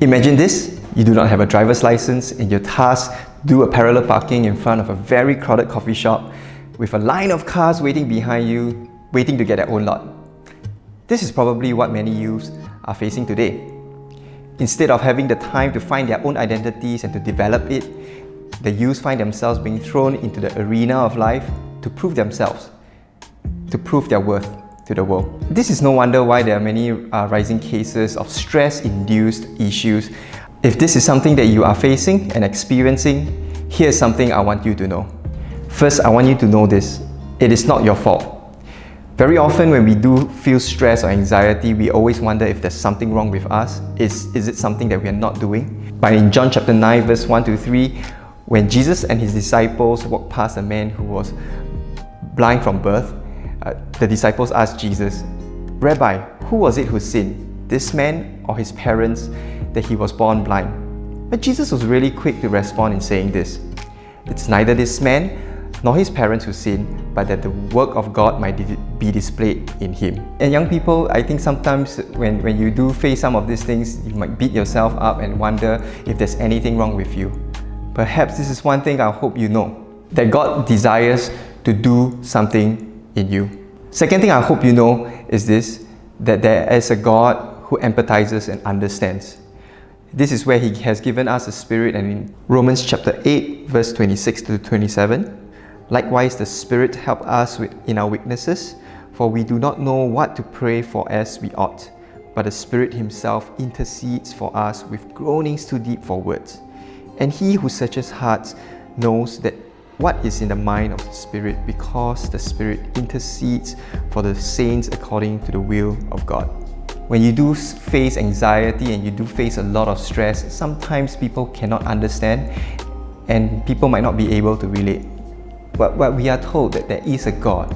Imagine this, you do not have a driver's license and you're tasked to do a parallel parking in front of a very crowded coffee shop with a line of cars waiting behind you, waiting to get their own lot. This is probably what many youths are facing today. Instead of having the time to find their own identities and to develop it, the youths find themselves being thrown into the arena of life to prove themselves, to prove their worth to the world. This is no wonder why there are many rising cases of stress-induced issues. If this is something that you are facing and experiencing, here's something I want you to know. First, I want you to know this: it is not your fault. Very often when we do feel stress or anxiety, we always wonder if there's something wrong with us. Is it something that we are not doing? But in John chapter 9 verse 1 to 3, when Jesus and his disciples walked past a man who was blind from birth, the disciples asked Jesus, "Rabbi, who was it who sinned, this man or his parents, that he was born blind?" But Jesus was really quick to respond in saying this: "It's neither this man nor his parents who sinned, but that the work of God might be displayed in him." And young people, I think sometimes when you do face some of these things, you might beat yourself up and wonder if there's anything wrong with you. Perhaps this is one thing I hope you know, that God desires to do something in you. Second thing I hope you know is this, that there is a God who empathizes and understands. This is where He has given us a Spirit, and in Romans chapter 8 verse 26 to 27, "Likewise the Spirit help us in our weaknesses, for we do not know what to pray for as we ought, but the Spirit Himself intercedes for us with groanings too deep for words. And He who searches hearts knows that what is in the mind of the Spirit, because the Spirit intercedes for the saints according to the will of God." When you do face anxiety and you do face a lot of stress, sometimes people cannot understand and people might not be able to relate. But we are told that there is a God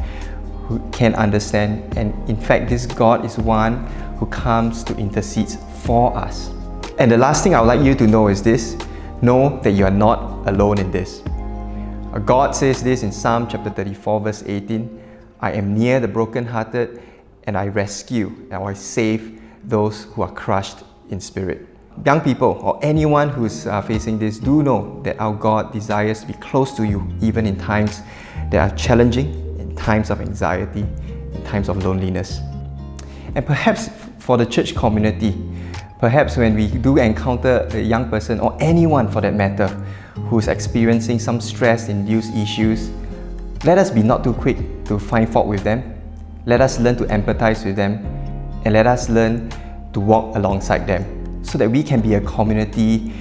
who can understand, and in fact this God is one who comes to intercede for us. And the last thing I would like you to know is this: know that you are not alone in this. God says this in Psalm chapter 34 verse 18, "I am near the brokenhearted, and I rescue and I save those who are crushed in spirit." Young people, or anyone who's facing this, do know that our God desires to be close to you even in times that are challenging, in times of anxiety, in times of loneliness. And perhaps for the church community, perhaps when we do encounter a young person, or anyone for that matter, who's experiencing some stress-induced issues, let us be not too quick to find fault with them. Let us learn to empathize with them, and let us learn to walk alongside them, so that we can be a community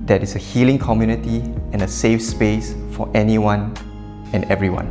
that is a healing community and a safe space for anyone and everyone.